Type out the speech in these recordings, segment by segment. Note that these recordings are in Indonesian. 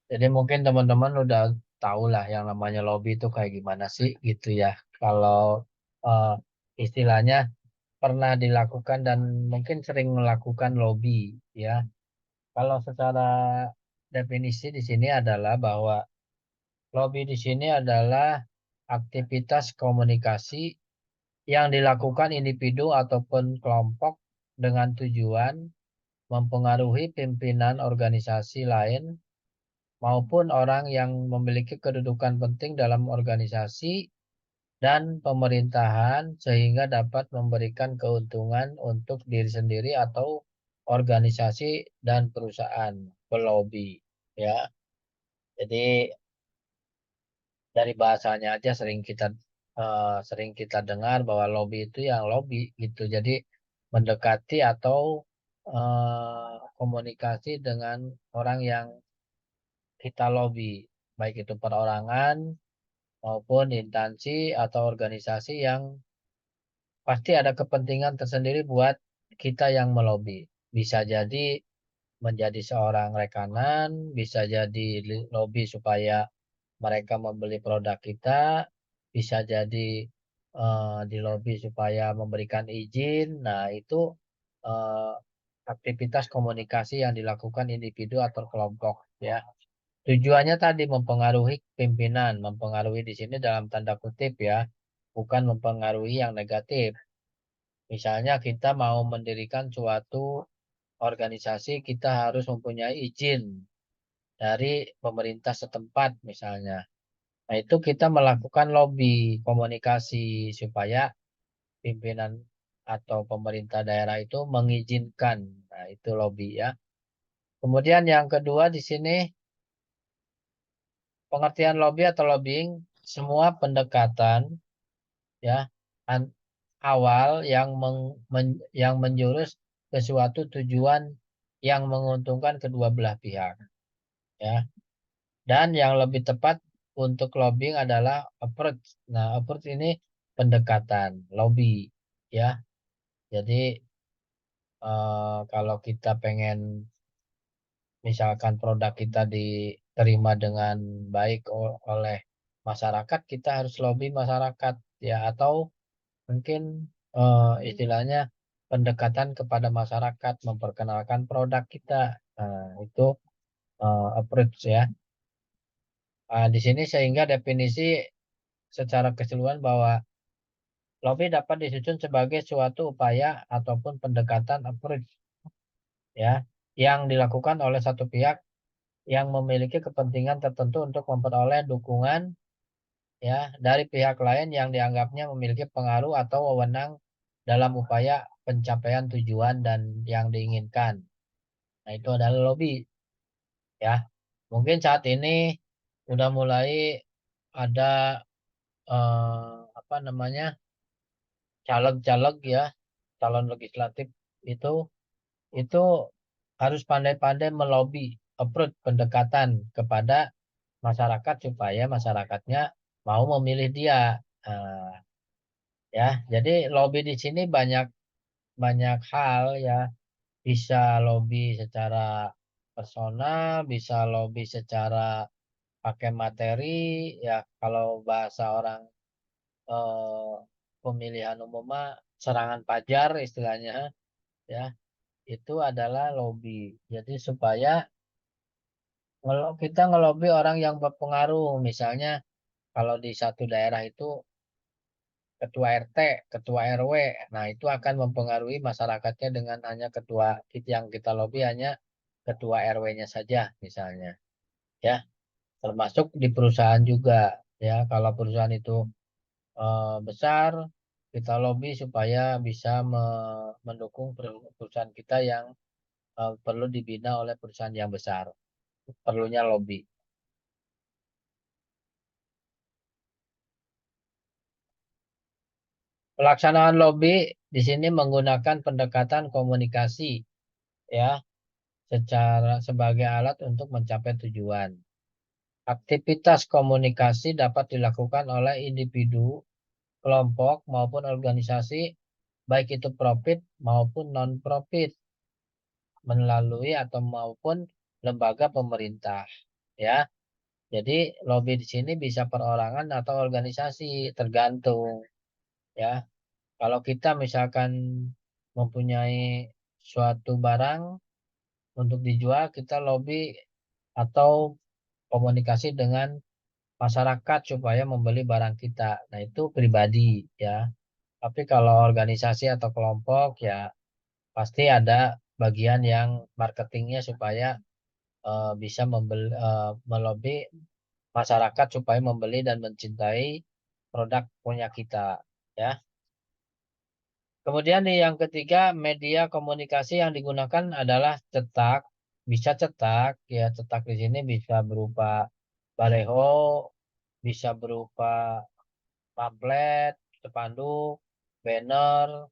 Jadi mungkin teman-teman udah tahu lah yang namanya lobby itu kayak gimana sih gitu ya. Kalau eh, istilahnya pernah dilakukan dan mungkin sering melakukan lobby ya. Kalau secara definisi di sini adalah bahwa lobby di sini adalah aktivitas komunikasi yang dilakukan individu ataupun kelompok dengan tujuan mempengaruhi pimpinan organisasi lain maupun orang yang memiliki kedudukan penting dalam organisasi dan pemerintahan sehingga dapat memberikan keuntungan untuk diri sendiri atau organisasi dan perusahaan pelobi ya. Jadi dari bahasanya aja sering kita dengar bahwa lobby itu yang lobby gitu. Jadi mendekati atau komunikasi dengan orang yang kita lobby, baik itu perorangan maupun instansi atau organisasi yang pasti ada kepentingan tersendiri buat kita yang melobi. Bisa jadi menjadi seorang rekanan, bisa jadi lobby supaya mereka membeli produk kita, bisa jadi di lobby supaya memberikan izin. Nah, itu eh, aktivitas komunikasi yang dilakukan individu atau kelompok ya. Tujuannya tadi mempengaruhi pimpinan, mempengaruhi di sini dalam tanda kutip ya, bukan mempengaruhi yang negatif. Misalnya kita mau mendirikan suatu organisasi, kita harus mempunyai izin dari pemerintah setempat misalnya. Nah, itu kita melakukan lobby komunikasi supaya pimpinan atau pemerintah daerah itu mengizinkan. Nah, itu lobby ya. Kemudian yang kedua di sini pengertian lobby atau lobbying semua pendekatan ya an- awal yang menjurus ke suatu tujuan yang menguntungkan kedua belah pihak ya. Dan yang lebih tepat untuk lobbying adalah approach. Nah, approach ini pendekatan lobby ya. Jadi kalau kita pengen misalkan produk kita diterima dengan baik oleh masyarakat, kita harus lobby masyarakat ya atau mungkin istilahnya pendekatan kepada masyarakat memperkenalkan produk kita. Nah, itu approach ya. Di sini sehingga definisi secara keseluruhan bahwa lobby dapat disusun sebagai suatu upaya ataupun pendekatan approach ya yang dilakukan oleh satu pihak yang memiliki kepentingan tertentu untuk memperoleh dukungan ya dari pihak lain yang dianggapnya memiliki pengaruh atau wewenang dalam upaya pencapaian tujuan dan yang diinginkan. Nah, itu adalah lobby ya. Mungkin saat ini udah mulai ada apa namanya caleg-caleg ya, calon legislatif itu itu harus pandai-pandai melobi approach pendekatan kepada masyarakat supaya masyarakatnya mau memilih dia. Nah, ya, jadi lobby di sini banyak banyak hal ya. Bisa lobby secara personal, bisa lobby secara pakai materi, ya kalau bahasa orang eh, pemilihan umum mah serangan pajar istilahnya, ya itu adalah lobby. Jadi supaya kalau kita ngelobi orang yang berpengaruh, misalnya kalau di satu daerah itu ketua RT, ketua RW, nah itu akan mempengaruhi masyarakatnya dengan hanya ketua yang kita lobby hanya ketua RW-nya saja misalnya, ya termasuk di perusahaan juga, ya kalau perusahaan itu besar, kita lobby supaya bisa mendukung perusahaan kita yang perlu dibina oleh perusahaan yang besar, perlunya lobby. Pelaksanaan lobby di sini menggunakan pendekatan komunikasi ya secara sebagai alat untuk mencapai tujuan. Aktivitas komunikasi dapat dilakukan oleh individu, kelompok maupun organisasi baik itu profit maupun non-profit melalui atau maupun lembaga pemerintah. ya. Jadi lobby di sini bisa perorangan atau organisasi, tergantung, ya. Kalau kita misalkan mempunyai suatu barang untuk dijual, kita lobby atau komunikasi dengan masyarakat supaya membeli barang kita. Nah, itu pribadi, ya. Tapi kalau organisasi atau kelompok, ya pasti ada bagian yang marketingnya supaya bisa melobi masyarakat supaya membeli dan mencintai produk punya kita, ya. Kemudian yang ketiga, media komunikasi yang digunakan adalah cetak. Bisa cetak, ya cetak di sini bisa berupa baleho, bisa berupa pamflet, spanduk, banner.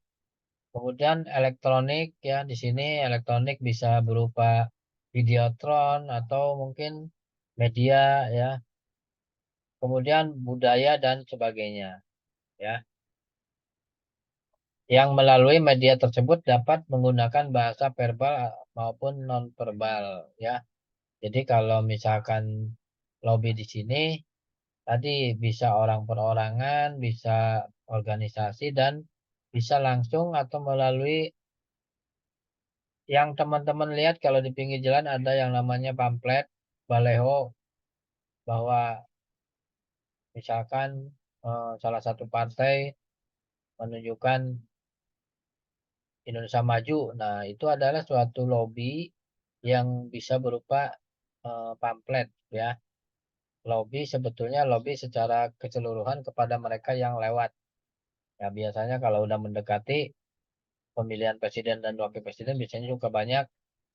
Kemudian elektronik, ya di sini elektronik bisa berupa videotron atau mungkin media, ya. Kemudian budaya dan sebagainya, ya. Yang melalui media tersebut dapat menggunakan bahasa verbal maupun nonverbal, ya. Jadi kalau misalkan lobby di sini tadi bisa orang perorangan, bisa organisasi, dan bisa langsung atau melalui yang teman-teman lihat kalau di pinggir jalan ada yang namanya pamflet, baleho, bahwa misalkan salah satu partai menunjukkan Indonesia Maju. Nah, itu adalah suatu lobby yang bisa berupa pamflet, ya. Lobby sebetulnya lobby secara keseluruhan kepada mereka yang lewat. Ya, biasanya kalau udah mendekati pemilihan presiden dan wakil presiden biasanya juga banyak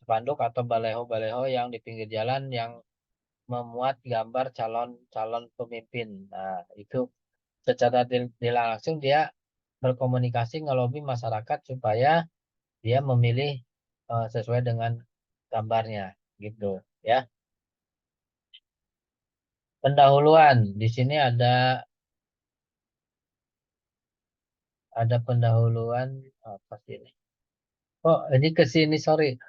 spanduk atau baleho-baleho yang di pinggir jalan yang memuat gambar calon-calon pemimpin. Nah, itu secara tidak langsung dia berkomunikasi ngelobi masyarakat supaya dia memilih sesuai dengan gambarnya, gitu, ya. Pendahuluan di sini ada pendahuluan apa sih ini? Oh, ini ke sini, sorry.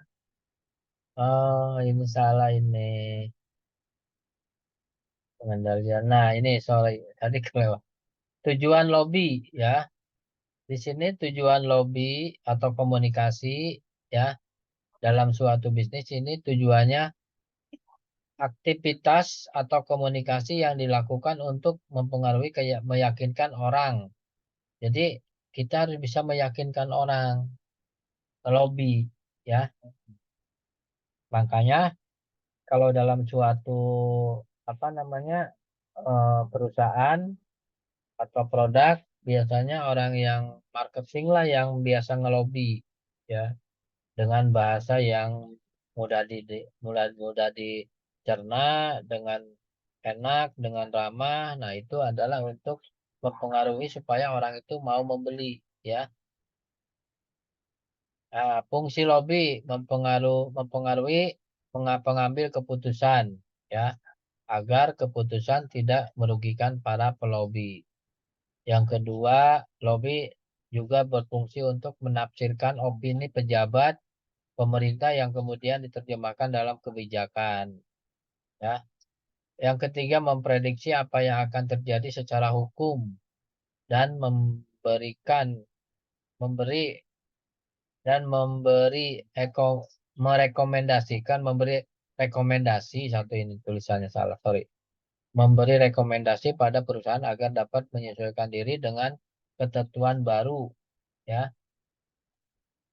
Oh, ini salah ini pengendalian. Nah, ini sorry tadi kelewat. Tujuan lobby, ya. Di sini tujuan lobby atau komunikasi, ya, dalam suatu bisnis ini tujuannya aktivitas atau komunikasi yang dilakukan untuk mempengaruhi kayak meyakinkan orang. Jadi kita harus bisa meyakinkan orang, lobby, ya. Makanya kalau dalam suatu apa namanya perusahaan atau produk, biasanya orang yang marketing lah yang biasa ngelobi, ya, dengan bahasa yang mudah dicerna, dengan enak, dengan ramah. Nah, itu adalah untuk mempengaruhi supaya orang itu mau membeli, ya. Nah, fungsi lobby mempengaruhi pengambil keputusan, ya, agar keputusan tidak merugikan para pelobi. Yang kedua, lobby juga berfungsi untuk menafsirkan opini pejabat pemerintah yang kemudian diterjemahkan dalam kebijakan, ya. Yang ketiga, memprediksi apa yang akan terjadi secara hukum dan memberi memberi rekomendasi, satu ini tulisannya salah, sorry. Memberi rekomendasi pada perusahaan agar dapat menyesuaikan diri dengan ketentuan baru, ya.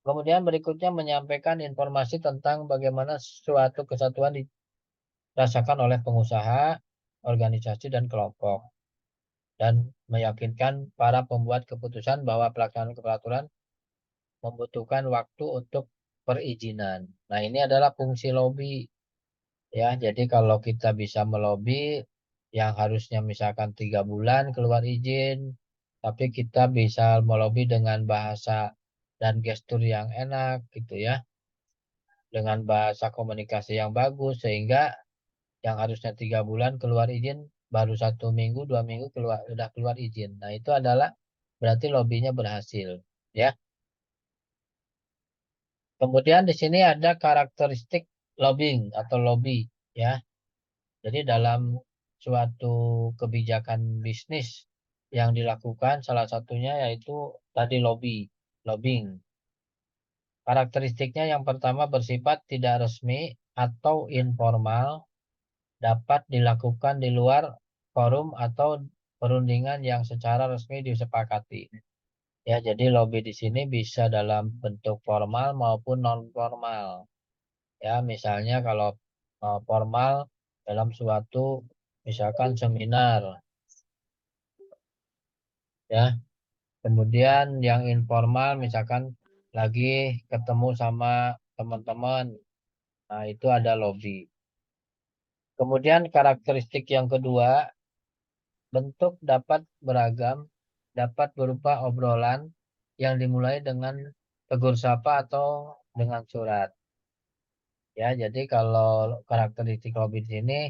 Kemudian berikutnya menyampaikan informasi tentang bagaimana suatu kesatuan dirasakan oleh pengusaha, organisasi, dan kelompok. Dan meyakinkan para pembuat keputusan bahwa pelaksanaan peraturan membutuhkan waktu untuk perizinan. Nah, ini adalah fungsi lobby, ya. Jadi kalau kita bisa melobi yang harusnya misalkan 3 bulan keluar izin, tapi kita bisa melobi dengan bahasa dan gestur yang enak, gitu, ya, dengan bahasa komunikasi yang bagus, sehingga yang harusnya 3 bulan keluar izin baru 1 minggu 2 minggu udah keluar izin. Nah, itu adalah berarti lobbynya berhasil, ya. Kemudian di sini ada karakteristik lobbying atau lobby, ya. Jadi dalam suatu kebijakan bisnis yang dilakukan salah satunya yaitu tadi lobbying. Karakteristiknya yang pertama bersifat tidak resmi atau informal, dapat dilakukan di luar forum atau perundingan yang secara resmi disepakati. Ya, jadi lobby di sini bisa dalam bentuk formal maupun non formal. Ya, misalnya kalau formal dalam suatu misalkan seminar, ya. Kemudian yang informal misalkan lagi ketemu sama teman-teman. Nah, itu ada lobby. Kemudian karakteristik yang kedua, bentuk dapat beragam, dapat berupa obrolan yang dimulai dengan tegur sapa atau dengan surat. Ya, jadi kalau karakteristik lobby di sini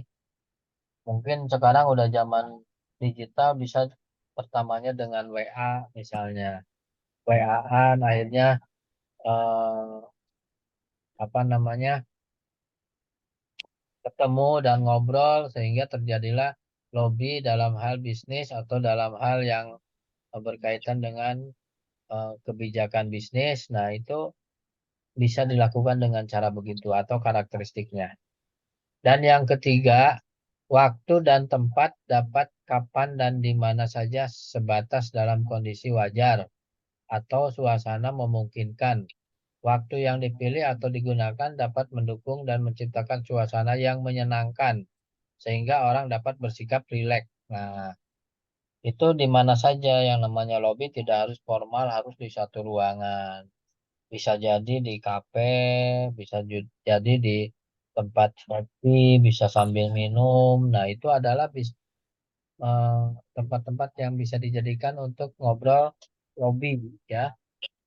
mungkin sekarang udah zaman digital bisa pertamanya dengan WA misalnya. WA-an akhirnya eh, apa namanya ketemu dan ngobrol sehingga terjadilah lobby dalam hal bisnis atau dalam hal yang berkaitan dengan kebijakan bisnis. Nah, itu bisa dilakukan dengan cara begitu atau karakteristiknya. Dan yang ketiga, waktu dan tempat dapat kapan dan di mana saja sebatas dalam kondisi wajar atau suasana memungkinkan. Waktu yang dipilih atau digunakan dapat mendukung dan menciptakan suasana yang menyenangkan sehingga orang dapat bersikap rileks. Nah, itu di mana saja yang namanya lobby tidak harus formal, harus di satu ruangan. Bisa jadi di kafe, bisa jadi di tempat kopi, bisa sambil minum. Nah, itu adalah eh, tempat-tempat yang bisa dijadikan untuk ngobrol lobby ya.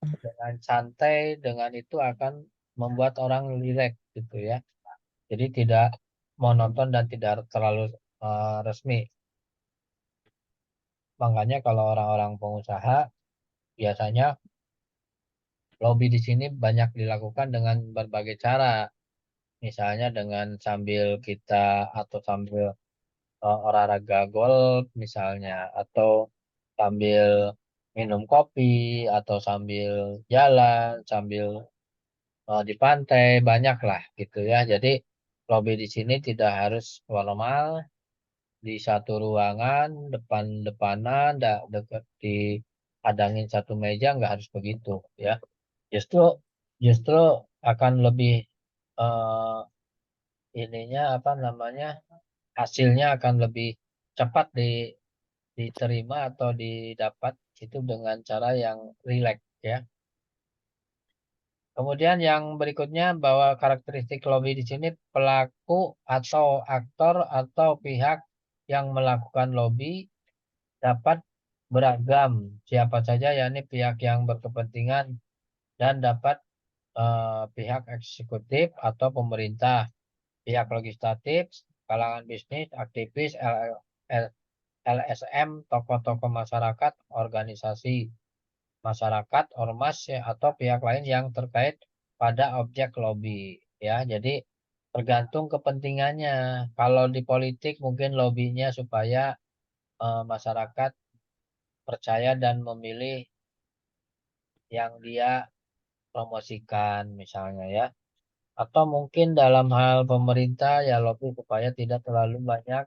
Dengan santai, dengan itu akan membuat orang rileks gitu ya. Jadi tidak monoton dan tidak terlalu resmi. Makanya kalau orang-orang pengusaha biasanya lobby di sini banyak dilakukan dengan berbagai cara. Misalnya dengan sambil kita atau sambil olahraga golf misalnya atau sambil minum kopi atau sambil jalan, sambil di pantai banyak lah gitu ya. Jadi lobby di sini tidak harus formal di satu ruangan depan-depanan, dekat di hadangin satu meja nggak harus begitu ya. Justru justru akan lebih eh, ininya apa namanya hasilnya akan lebih cepat diterima atau didapat itu dengan cara yang rileks ya. Kemudian yang berikutnya bahwa karakteristik lobby di sini pelaku atau aktor atau pihak yang melakukan lobby dapat beragam siapa saja yakni pihak yang berkepentingan dan dapat pihak eksekutif atau pemerintah, pihak legislatif, kalangan bisnis, aktivis, LSM, tokoh-tokoh masyarakat, organisasi masyarakat, ormas ya, atau pihak lain yang terkait pada objek lobby. Ya, jadi tergantung kepentingannya. Kalau di politik mungkin lobbynya supaya masyarakat percaya dan memilih yang dia promosikan misalnya ya. Atau mungkin dalam hal pemerintah ya lobby supaya tidak terlalu banyak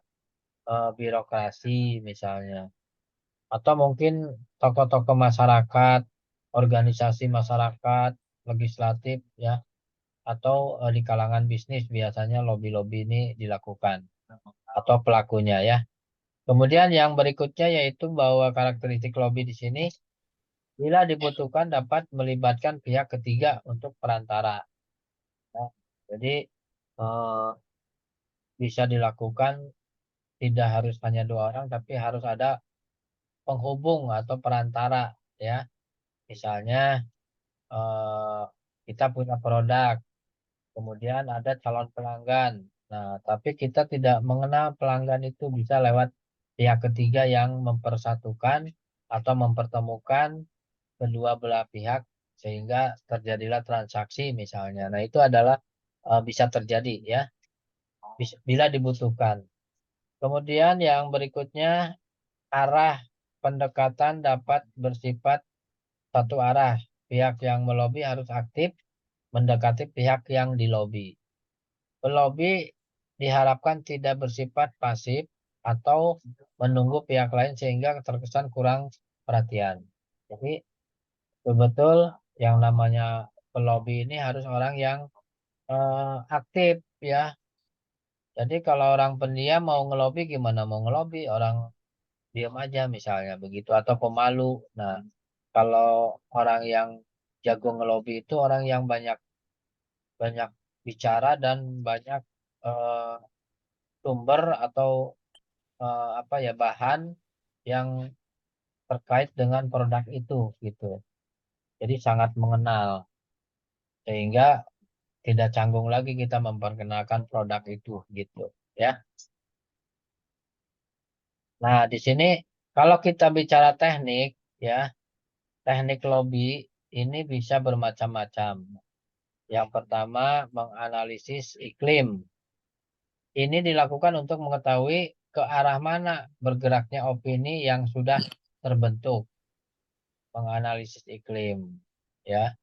birokrasi misalnya. Atau mungkin tokoh-tokoh masyarakat, organisasi masyarakat, legislatif ya, atau di kalangan bisnis biasanya lobby-lobby ini dilakukan atau pelakunya ya. Kemudian yang berikutnya yaitu bahwa karakteristik lobby di sini bila dibutuhkan dapat melibatkan pihak ketiga untuk perantara. Ya. Jadi eh, bisa dilakukan tidak harus hanya dua orang tapi harus ada penghubung atau perantara ya. Misalnya eh, kita punya produk, kemudian ada calon pelanggan. Nah, tapi kita tidak mengenal pelanggan itu bisa lewat pihak ketiga yang mempersatukan atau mempertemukan kedua belah pihak sehingga terjadilah transaksi misalnya. Nah, itu adalah bisa terjadi ya bila dibutuhkan. Kemudian yang berikutnya, arah pendekatan dapat bersifat satu arah. Pihak yang melobi harus aktif mendekati pihak yang dilobi. Pelobi diharapkan tidak bersifat pasif atau menunggu pihak lain sehingga terkesan kurang perhatian. Jadi betul yang namanya pelobi ini harus orang yang aktif ya. Jadi kalau orang pendiam mau ngelobi gimana mau ngelobi, orang diam aja misalnya begitu atau pemalu. Nah, kalau orang yang jago ngelobi itu orang yang banyak banyak bicara dan banyak eh, sumber atau apa ya bahan yang terkait dengan produk itu gitu. Jadi sangat mengenal sehingga tidak canggung lagi kita memperkenalkan produk itu gitu ya. Nah, di sini kalau kita bicara teknik ya, teknik lobby ini bisa bermacam-macam. Yang pertama, menganalisis iklim. Ini dilakukan untuk mengetahui ke arah mana bergeraknya opini yang sudah terbentuk. Menganalisis iklim ya,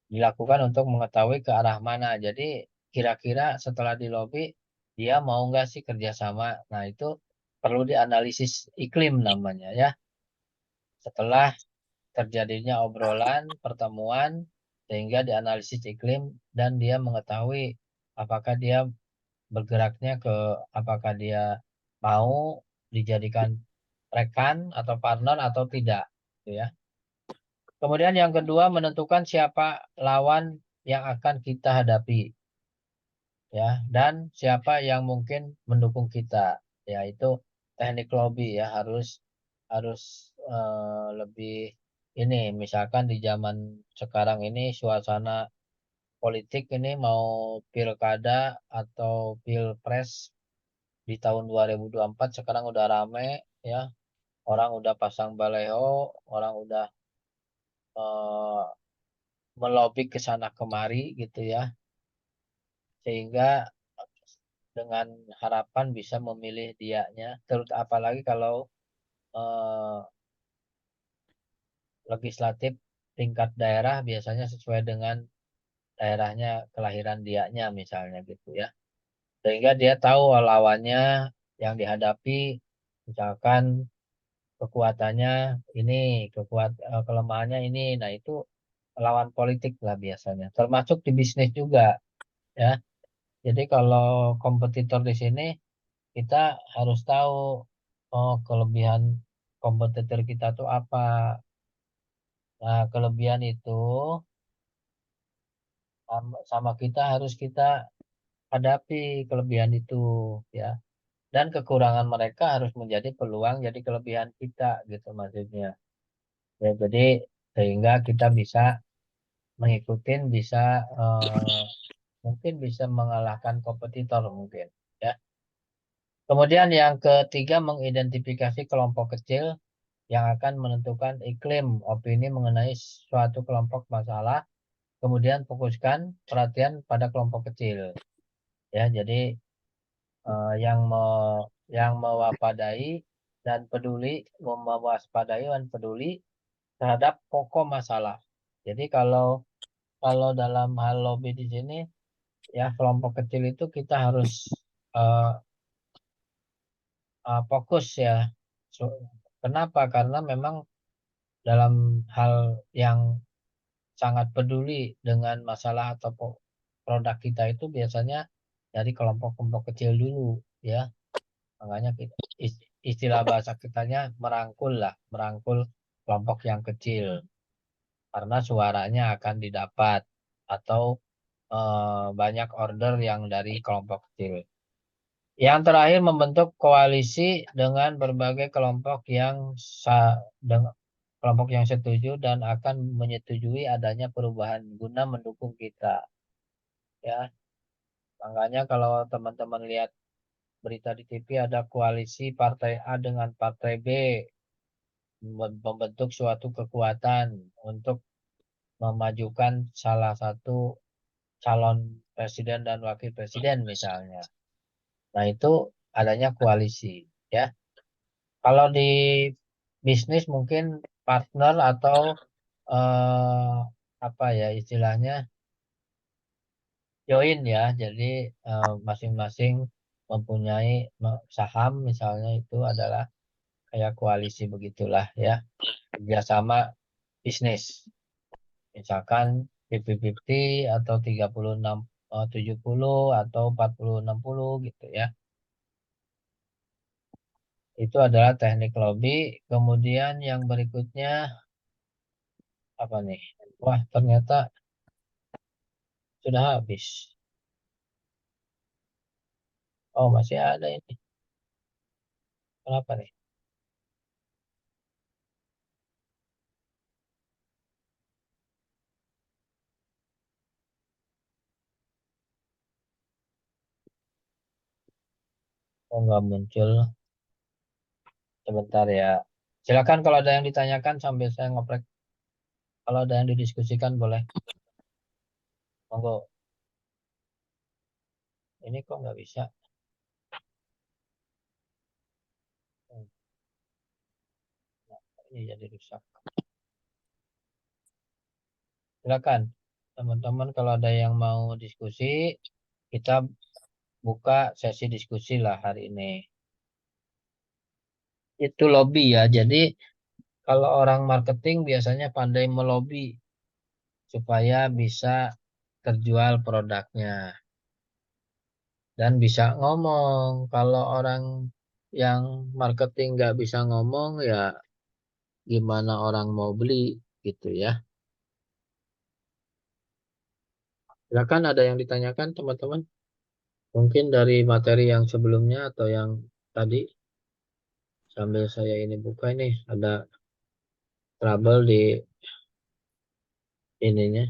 dilakukan untuk mengetahui ke arah mana. Jadi kira-kira setelah di lobby dia mau nggak sih kerjasama. Nah, itu perlu dianalisis iklim namanya ya. Setelah terjadinya obrolan, pertemuan, sehingga dianalisis iklim dan dia mengetahui apakah dia bergeraknya ke apakah dia mau dijadikan rekan atau partner atau tidak, gitu ya. Kemudian yang kedua menentukan siapa lawan yang akan kita hadapi, ya, dan siapa yang mungkin mendukung kita, yaitu teknik lobby ya harus harus lebih ini misalkan di zaman sekarang ini suasana politik ini mau pilkada atau pilpres di tahun 2024 sekarang udah rame ya, orang udah pasang baleho, orang udah eh, melobi ke sana kemari gitu ya, sehingga dengan harapan bisa memilih dianya, terus apalagi kalau eh, legislatif tingkat daerah biasanya sesuai dengan daerahnya kelahiran dianya misalnya gitu ya. Sehingga dia tahu lawannya yang dihadapi misalkan kekuatannya ini, kelemahannya ini. Nah, itu lawan politik lah biasanya. Termasuk di bisnis juga ya. Jadi kalau kompetitor di sini kita harus tahu oh kelebihan kompetitor kita tuh apa. Nah, kelebihan itu sama kita harus kita hadapi kelebihan itu ya. Dan kekurangan mereka harus menjadi peluang jadi kelebihan kita gitu maksudnya. Ya, jadi sehingga kita bisa mengikutin bisa eh, mungkin bisa mengalahkan kompetitor mungkin ya. Kemudian yang ketiga mengidentifikasi kelompok kecil yang akan menentukan iklim opini mengenai suatu kelompok masalah, kemudian fokuskan perhatian pada kelompok kecil ya. Jadi yang mewaspadai dan peduli, mewaspadai dan peduli terhadap pokok masalah. Jadi kalau kalau dalam hal lobby di sini ya kelompok kecil itu kita harus eh, fokus ya. Kenapa? Karena memang dalam hal yang sangat peduli dengan masalah atau produk kita itu biasanya dari kelompok-kelompok kecil dulu ya. Makanya istilah bahasa kitanya merangkul lah, merangkul kelompok yang kecil karena suaranya akan didapat atau banyak order yang dari kelompok kecil. Yang terakhir membentuk koalisi dengan berbagai kelompok yang dengan kelompok yang setuju dan akan menyetujui adanya perubahan guna mendukung kita. Ya, makanya kalau teman-teman lihat berita di TV ada koalisi partai A dengan partai B membentuk suatu kekuatan untuk memajukan salah satu calon presiden dan wakil presiden misalnya. Nah, itu adanya koalisi, ya. Kalau di bisnis mungkin partner atau eh, apa ya istilahnya join ya. Jadi masing-masing mempunyai saham misalnya itu adalah kayak koalisi begitulah ya. Kerjasama bisnis. Misalkan 50-50 atau 36 70 atau 40-60 gitu ya. Itu adalah teknik lobby. Kemudian yang berikutnya apa nih? Wah, ternyata sudah habis. Oh, masih ada ini. Kenapa nih? Oh, nggak muncul. Sebentar ya. Silakan kalau ada yang ditanyakan sambil saya ngoprek. Kalau ada yang didiskusikan boleh. Monggo. Ini kok nggak bisa? Hmm, Ini jadi rusak. Silakan. Teman-teman kalau ada yang mau diskusi, kita buka sesi diskusi lah hari ini. Itu lobby ya. Jadi kalau orang marketing biasanya pandai melobi supaya bisa terjual produknya dan bisa ngomong. Kalau orang yang marketing nggak bisa ngomong ya gimana orang mau beli gitu ya. Silakan ada yang ditanyakan teman-teman. Mungkin dari materi yang sebelumnya atau yang tadi sambil saya ini buka ini ada trouble di ininya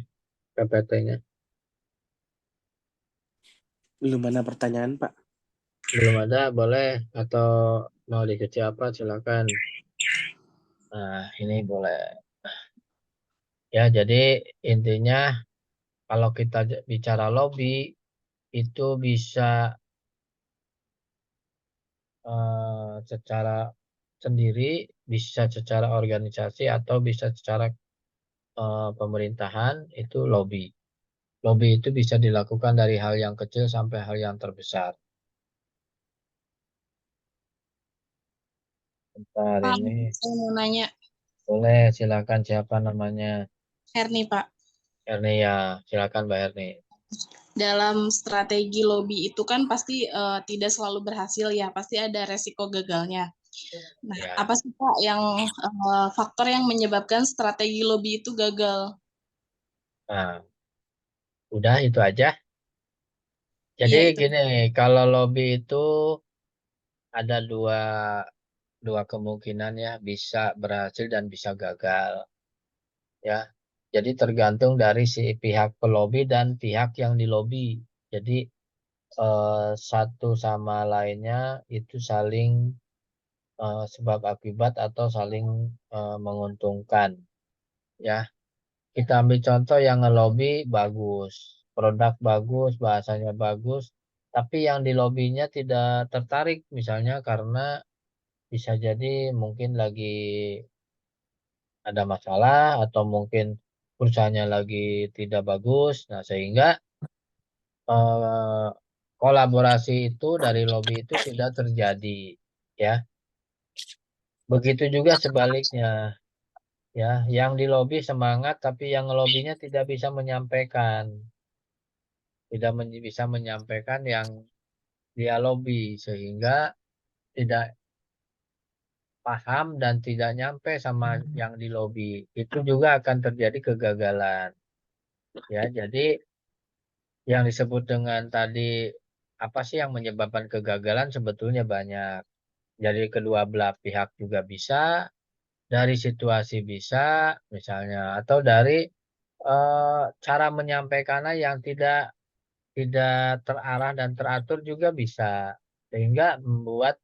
PPT-nya. Belum ada pertanyaan, Pak. Belum ada, boleh atau mau diskusi apa silakan. Nah, ini boleh. Ya, jadi intinya kalau kita bicara lobby itu bisa secara sendiri, bisa secara organisasi atau bisa secara pemerintahan itu lobby. Lobby itu bisa dilakukan dari hal yang kecil sampai hal yang terbesar. Bentar Pak, ini saya mau nanya, boleh silakan siapa namanya? Herni Pak, Erni ya, silakan Mbak Erni. dalam strategi lobby itu kan pasti tidak selalu berhasil ya, pasti ada resiko gagalnya. Nah, Ya, apa sih Pak yang faktor yang menyebabkan strategi lobby itu gagal? nah udah itu aja. Jadi Iya itu. gini, kalau lobby itu ada dua kemungkinan ya, bisa berhasil dan bisa gagal ya. Jadi tergantung dari si pihak pelobi dan pihak yang dilobi. Jadi satu sama lainnya itu saling sebab akibat atau saling menguntungkan ya. Kita ambil contoh yang ngelobi bagus, produk bagus, bahasanya bagus, tapi yang dilobinya tidak tertarik misalnya karena bisa jadi mungkin lagi ada masalah atau mungkin perusahaannya lagi tidak bagus. Nah, sehingga eh, kolaborasi itu dari lobby itu tidak terjadi, ya. Begitu juga sebaliknya, ya. Yang di lobby semangat, tapi yang ngelobinya tidak bisa menyampaikan, tidak bisa menyampaikan yang dia lobby, sehingga tidak paham dan tidak nyampe sama yang di lobby. Itu juga akan terjadi kegagalan, ya. Jadi yang disebut dengan tadi apa sih yang menyebabkan kegagalan sebetulnya banyak. Jadi kedua belah pihak juga bisa, dari situasi bisa, misalnya, atau dari cara menyampaikannya yang tidak terarah dan teratur juga bisa, sehingga membuat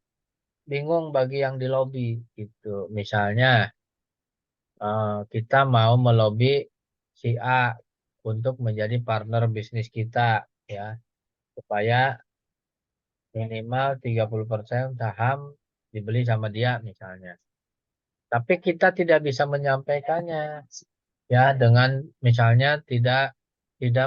bingung bagi yang di lobi gitu. Misalnya kita mau melobi si A untuk menjadi partner bisnis kita, ya, supaya Minimal 30% saham dibeli sama dia misalnya. Tapi kita tidak bisa menyampaikannya ya dengan misalnya tidak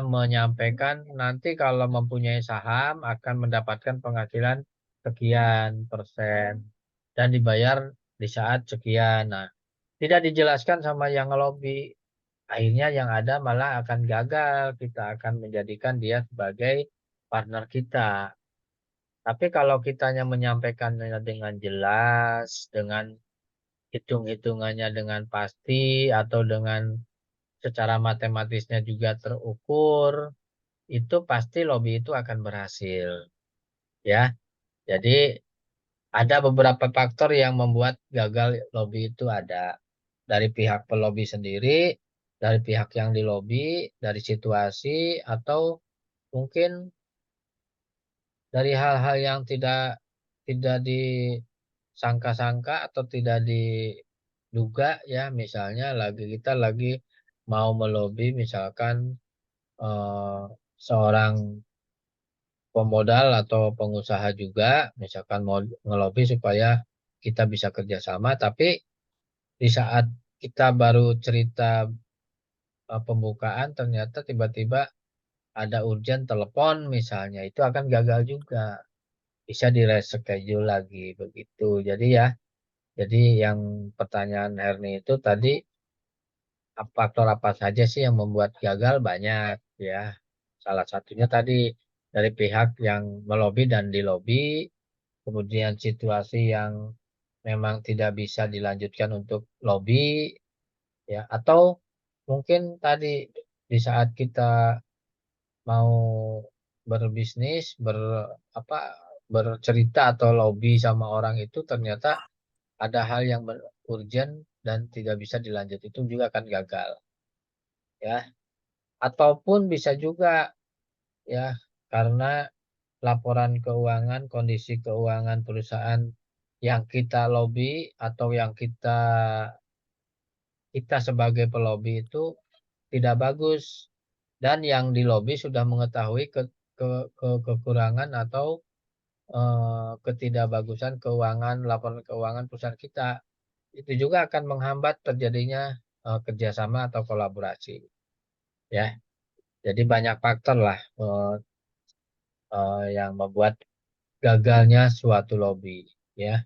menyampaikan nanti kalau mempunyai saham akan mendapatkan penghasilan sekian persen dan dibayar di saat sekian. Nah, tidak dijelaskan sama yang ngelobi. Akhirnya yang ada malah akan gagal. Kita akan menjadikan dia sebagai partner kita. Tapi kalau kitanya menyampaikannya dengan jelas, dengan hitung-hitungannya dengan pasti, atau dengan secara matematisnya juga terukur, itu pasti lobby itu akan berhasil. Ya, jadi ada beberapa faktor yang membuat gagal lobby itu ada. Dari pihak pelobi sendiri, dari pihak yang dilobi, dari situasi, atau mungkin dari hal-hal yang tidak disangka-sangka atau tidak diduga ya, misalnya kita lagi mau melobi misalkan eh, seorang pemodal atau pengusaha juga misalkan mau ngelobi supaya kita bisa kerjasama, tapi di saat kita baru cerita pembukaan ternyata tiba-tiba ada urgent telepon misalnya, itu akan gagal juga, bisa di reschedule lagi begitu. Jadi yang pertanyaan Herni itu tadi, faktor apa saja sih yang membuat gagal? Banyak ya. Salah satunya tadi dari pihak yang melobi dan dilobi, kemudian situasi yang memang tidak bisa dilanjutkan untuk lobby ya, atau mungkin tadi di saat kita mau berbisnis, apa bercerita atau lobby sama orang itu ternyata ada hal yang urgent dan tidak bisa dilanjut, itu juga akan gagal ya. Ataupun bisa juga ya karena laporan keuangan, kondisi keuangan perusahaan yang kita lobby atau yang kita sebagai pelobi itu tidak bagus, dan yang dilobi sudah mengetahui kekurangan atau ketidakbagusan keuangan, laporan keuangan perusahaan kita, itu juga akan menghambat terjadinya kerjasama atau kolaborasi ya. Jadi banyak faktor lah yang membuat gagalnya suatu lobby ya.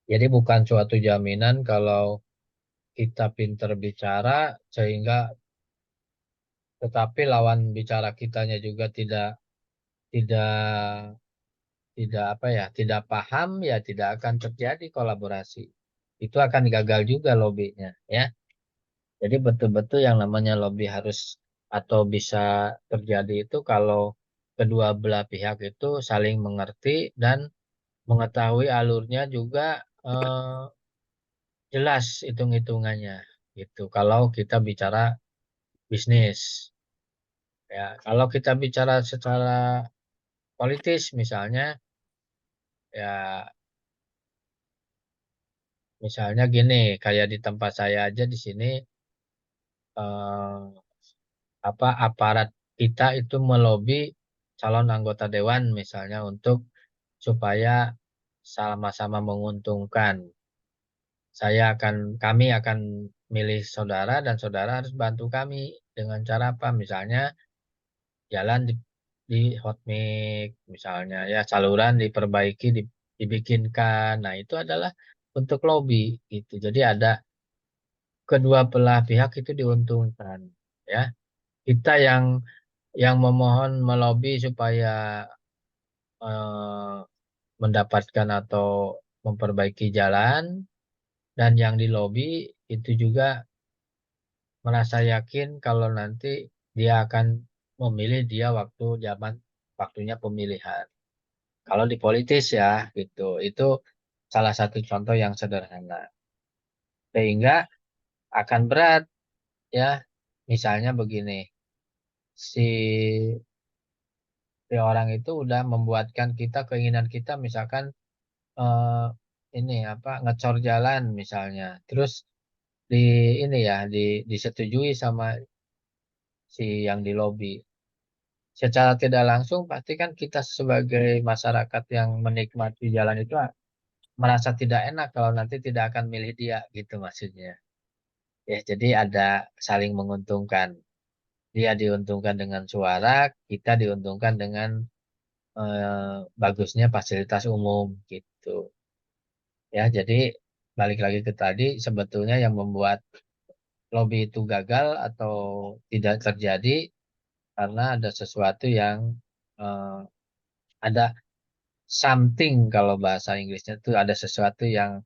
Jadi bukan suatu jaminan kalau kita pinter bicara sehingga tetapi lawan bicara kitanya juga tidak tidak apa ya, tidak paham, ya tidak akan terjadi kolaborasi. Itu akan gagal juga lobbynya ya. Jadi betul-betul yang namanya lobby harus atau bisa terjadi itu kalau kedua belah pihak itu saling mengerti dan mengetahui alurnya juga jelas hitung-hitungannya gitu. Kalau kita bicara bisnis ya, kalau kita bicara secara politis misalnya ya, misalnya gini, kayak di tempat saya aja di sini eh, aparat kita itu melobi calon anggota dewan misalnya untuk supaya sama-sama menguntungkan. Kami akan milih saudara dan saudara harus bantu kami dengan cara apa? Misalnya jalan di hotmix misalnya ya, saluran diperbaiki, dibikinkan. Nah, itu adalah untuk lobby gitu. Jadi ada kedua belah pihak itu diuntungkan ya. Kita yang memohon melobi supaya eh, mendapatkan atau memperbaiki jalan, dan yang dilobi itu juga merasa yakin kalau nanti dia akan memilih dia waktunya pemilihan. Kalau di politis ya gitu, itu salah satu contoh yang sederhana. Sehingga akan berat ya. Misalnya begini, si si orang itu udah membuatkan kita, keinginan kita misalkan eh, ini apa, ngecor jalan misalnya, terus di ini ya disetujui sama si yang di lobi. secara tidak langsung pasti kan kita sebagai masyarakat yang menikmati jalan itu merasa tidak enak kalau nanti tidak akan milih dia gitu maksudnya. Ya, jadi ada saling menguntungkan. Dia diuntungkan dengan suara, kita diuntungkan dengan bagusnya fasilitas umum gitu. Ya, jadi balik lagi ke tadi, sebetulnya yang membuat lobby itu gagal atau tidak terjadi karena ada sesuatu yang eh, ada something kalau bahasa Inggrisnya itu ada sesuatu yang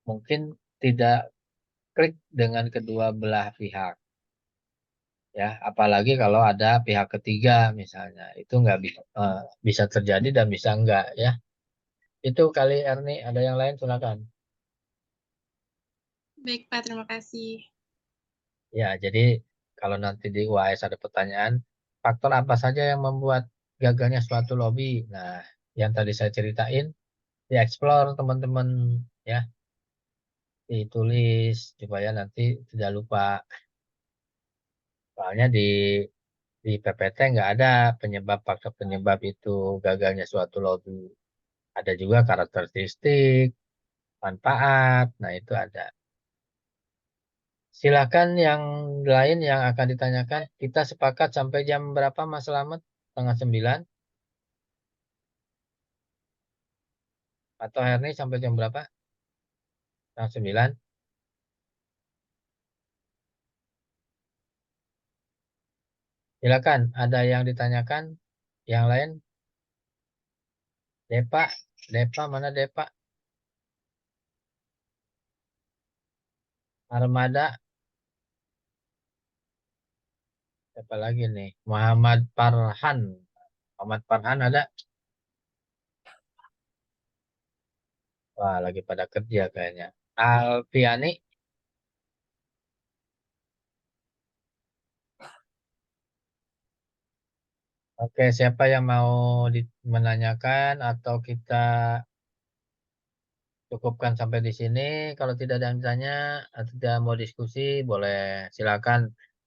mungkin tidak klik dengan kedua belah pihak. Ya, apalagi kalau ada pihak ketiga misalnya, itu nggak bisa bisa terjadi dan bisa enggak ya. Itu kali Erni, ada yang lain silakan. Baik, Pak, terima kasih. Ya, jadi kalau nanti di UAS ada pertanyaan, faktor apa saja yang membuat gagalnya suatu lobby? Nah, yang tadi saya ceritain, dieksplor teman-teman ya, ditulis supaya nanti tidak lupa. Soalnya di PPT nggak ada penyebab faktor penyebab itu gagalnya suatu lobby. Ada juga karakteristik, manfaat, nah itu ada. Silakan yang lain yang akan ditanyakan. Kita sepakat sampai jam berapa Mas Selamat? Setengah 9? Atau Herni sampai jam berapa? Setengah 9? Silakan, ada yang ditanyakan? Yang lain? Depa? Depa mana Depa? Armada? Siapa lagi nih? Muhammad Farhan. Muhammad Farhan ada? Wah, lagi pada kerja kayaknya. Alfiani? Oke, siapa yang mau menanyakan atau kita cukupkan sampai di sini? Kalau tidak ada yang ditanya atau tidak mau diskusi, boleh silakan.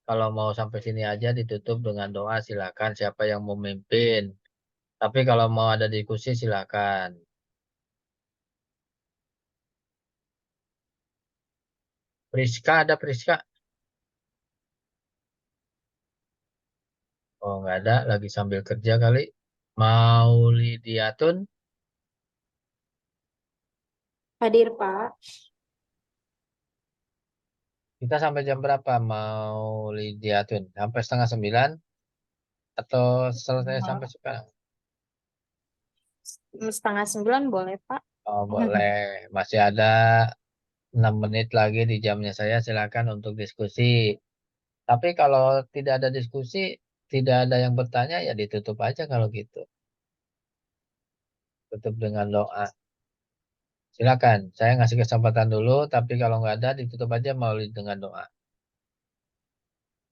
Kalau mau sampai sini aja ditutup dengan doa, silakan. Siapa yang mau memimpin? Tapi kalau mau ada diskusi, silakan. Priska ada Priska? Oh, nggak ada. Lagi sambil kerja kali. Maulidiatun? Hadir, Pak. Kita sampai jam berapa Maulidiatun? Sampai setengah 9? Atau selesai sampai sekarang? 8:30 boleh, Pak. Oh, boleh. Masih ada 6 menit lagi di jamnya saya. Silakan untuk diskusi. Tapi kalau tidak ada diskusi, tidak ada yang bertanya, ya ditutup aja kalau gitu. Tutup dengan doa. Silakan. Saya ngasih kesempatan dulu, tapi kalau nggak ada, ditutup aja mau dengan doa.